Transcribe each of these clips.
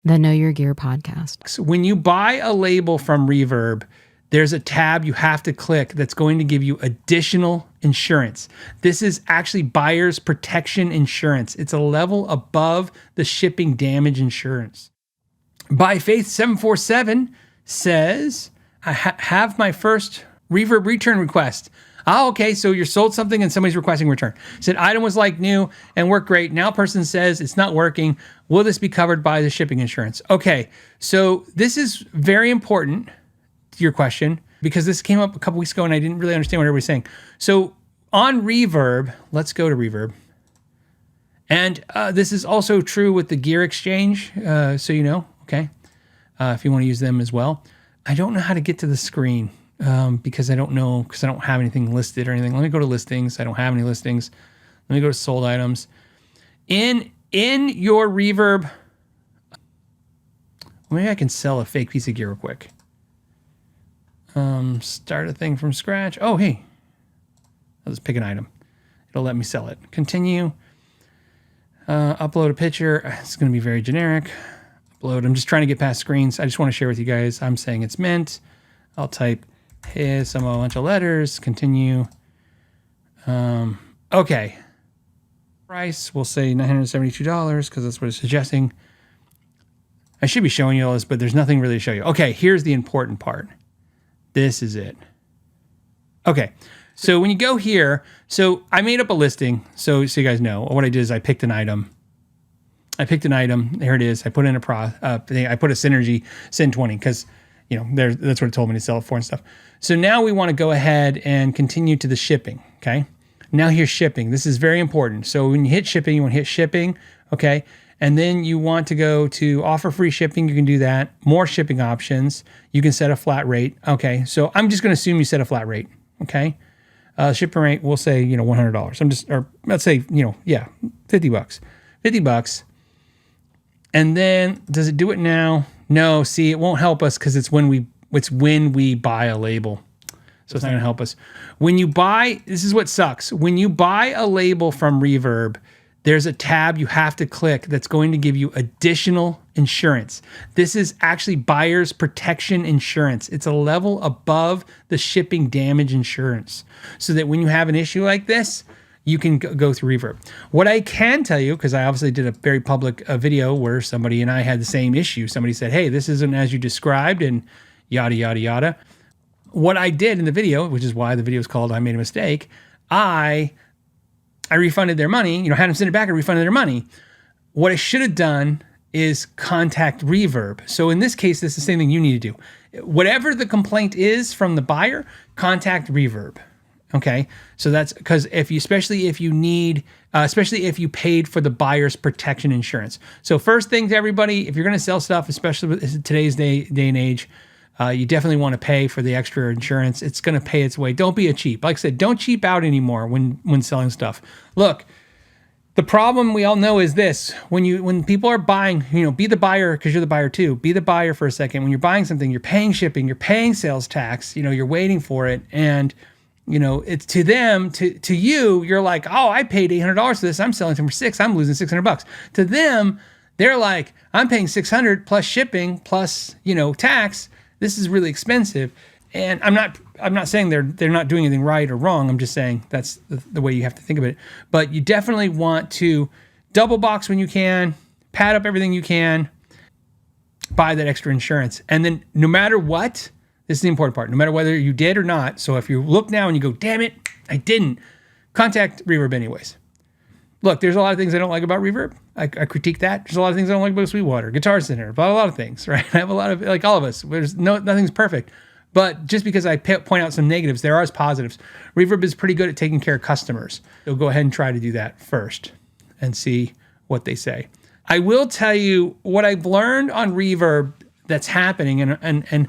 The Know Your Gear podcast. So when you buy a label from Reverb, there's a tab you have to click that's going to give you additional insurance. This is actually buyer's protection insurance. It's a level above the shipping damage insurance. By Faith 747 says, I have my first Reverb return request. Oh, okay, so you sold something and somebody's requesting return. Said item was like new and worked great. Now person says it's not working. Will this be covered by the shipping insurance? Okay, so this is very important to your question because this came up a couple weeks ago and I didn't really understand what everybody's saying. So on Reverb, let's go to Reverb. And this is also true with the Gear Exchange, so you know, okay, if you want to use them as well. I don't know how to get to the screen. Because I don't have anything listed or anything. Let me go to listings. I don't have any listings. Let me go to sold items. In your Reverb, maybe I can sell a fake piece of gear real quick. Start a thing from scratch. Oh, hey, I'll just pick an item. It'll let me sell it. Continue. Upload a picture. It's going to be very generic. Upload. I'm just trying to get past screens. I just want to share with you guys. I'm saying it's mint. I'll type here's a bunch of letters, continue. Okay. Price, we'll say $972 because that's what it's suggesting. I should be showing you all this, but there's nothing really to show you. Okay, here's the important part. This is it. Okay, so when you go here, so I made up a listing, so you guys know. What I did is I picked an item. There it is. I put in I put a Synergy Syn 20 because that's what it told me to sell it for and stuff. So now we want to go ahead and continue to the shipping, okay? Now here's shipping. This is very important. So when you hit shipping, you want to hit shipping, okay? And then you want to go to offer free shipping. You can do that. More shipping options. You can set a flat rate, okay? So I'm just going to assume you set a flat rate, okay? Shipping rate, we'll say, $100. Let's say, $50. $50. And then does it do it now? No, see, it won't help us because it's when we buy a label. So it's not going to help us. When you buy, this is what sucks. When you buy a label from Reverb, there's a tab you have to click that's going to give you additional insurance. This is actually buyer's protection insurance. It's a level above the shipping damage insurance. So that when you have an issue like this, you can go through Reverb. What I can tell you, because I obviously did a very public video where somebody and I had the same issue. Somebody said, hey, this isn't as you described and yada, yada, yada. What I did in the video, which is why the video is called I Made a Mistake, I refunded their money, had them send it back, I refunded their money. What I should have done is contact Reverb. So in this case, it's the same thing you need to do. Whatever the complaint is from the buyer, contact Reverb. Okay, so that's because especially if you paid for the buyer's protection insurance. So first thing to everybody, if you're going to sell stuff, especially with today's day and age, you definitely want to pay for the extra insurance. It's going to pay its way. Don't be a cheap. Like I said, don't cheap out anymore when selling stuff. Look, the problem we all know is this: when people are buying, be the buyer because you're the buyer too. Be the buyer for a second. When you're buying something, you're paying shipping, you're paying sales tax. You're waiting for it and. It's to them, to you, you're like, oh, I paid $800 for this. I'm selling them for $600. I'm losing $600. To them, they're like, I'm paying $600 plus shipping plus, tax. This is really expensive. And I'm not saying they're not doing anything right or wrong. I'm just saying that's the way you have to think of it. But you definitely want to double box when you can, pad up everything you can, buy that extra insurance. And then no matter what, this is the important part. No matter whether you did or not. So if you look now and you go, damn it, I didn't, contact Reverb anyways. Look, there's a lot of things I don't like about Reverb. I critique that. There's a lot of things I don't like about Sweetwater, Guitar Center, about a lot of things, right? I have a lot of, like all of us, nothing's perfect. But just because I point out some negatives, there are positives. Reverb is pretty good at taking care of customers. So go ahead and try to do that first and see what they say. I will tell you what I've learned on Reverb that's happening and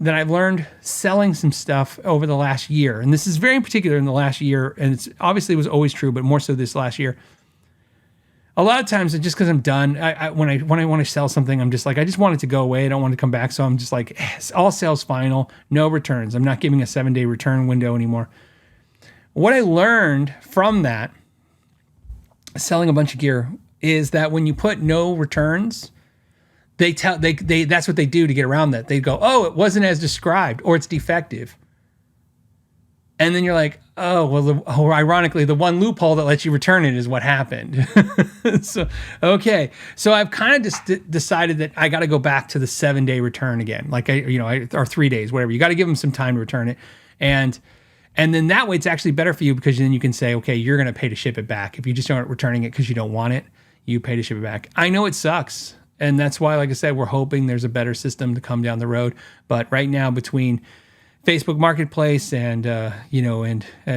that I've learned selling some stuff over the last year. And this is very in particular in the last year. And it's obviously was always true, but more so this last year. A lot of times, just because I'm done, when I want to sell something, I'm just like, I just want it to go away. I don't want it to come back. So I'm just like, all sales final, no returns. I'm not giving a 7-day return window anymore. What I learned from that, selling a bunch of gear, is that when you put no returns, that's what they do to get around that. They go, oh, it wasn't as described, or it's defective. And then you're like, oh, well, ironically, the one loophole that lets you return it is what happened. So, okay. So I've kind of just decided that I got to go back to the 7-day return again. Like or 3 days, whatever. You got to give them some time to return it. And then that way it's actually better for you, because then you can say, okay, you're going to pay to ship it back. If you just aren't returning it because you don't want it, you pay to ship it back. I know it sucks. And that's why, like I said, we're hoping there's a better system to come down the road. But right now, between Facebook Marketplace and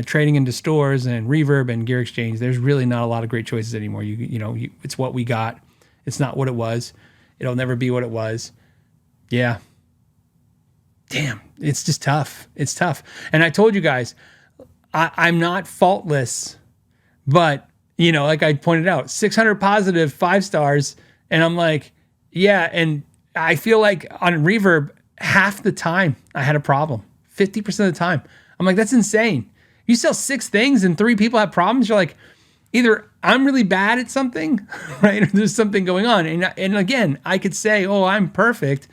trading into stores and Reverb and Gear Exchange, there's really not a lot of great choices anymore. It's what we got. It's not what it was. It'll never be what it was. Yeah. Damn, it's just tough. It's tough. And I told you guys, I'm not faultless, but like I pointed out, 600 positive, 5 stars. And I'm like, yeah. And I feel like on Reverb, half the time I had a problem. 50% of the time. I'm like, that's insane. You sell 6 things and 3 people have problems. You're like, either I'm really bad at something, right? Or there's something going on. And again, I could say, oh, I'm perfect.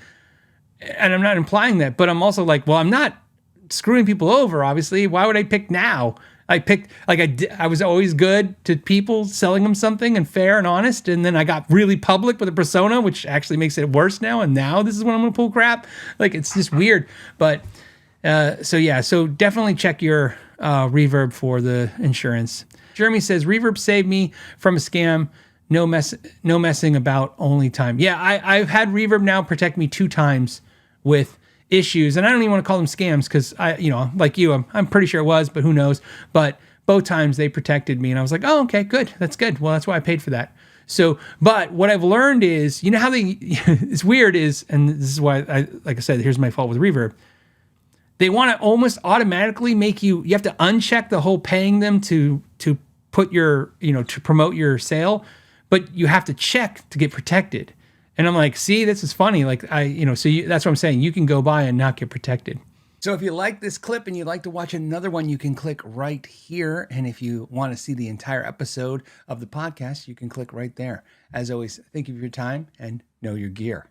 And I'm not implying that, but I'm also like, well, I'm not screwing people over, obviously. Why would I pick now? I was always good to people, selling them something and fair and honest. And then I got really public with a persona, which actually makes it worse now. And now this is when I'm going to pull crap. Like, it's just weird. But so definitely check your Reverb for the insurance. Jeremy says, Reverb saved me from a scam. No messing about, only time. Yeah, I've had Reverb now protect me 2 times with issues, and I don't even want to call them scams, because like you, I'm pretty sure it was, but who knows. But both times they protected me, and I was like, oh, okay, good, that's good. Well, that's why I paid for that. So, but what I've learned is, how it's weird is, and this is why like I said, here's my fault with Reverb. They want to almost automatically make you have to uncheck the whole paying them to put your, to promote your sale, but you have to check to get protected. And I'm like, see, this is funny. Like that's what I'm saying. You can go by and not get protected. So if you like this clip and you'd like to watch another one, you can click right here. And if you want to see the entire episode of the podcast, you can click right there. As always, thank you for your time and know your gear.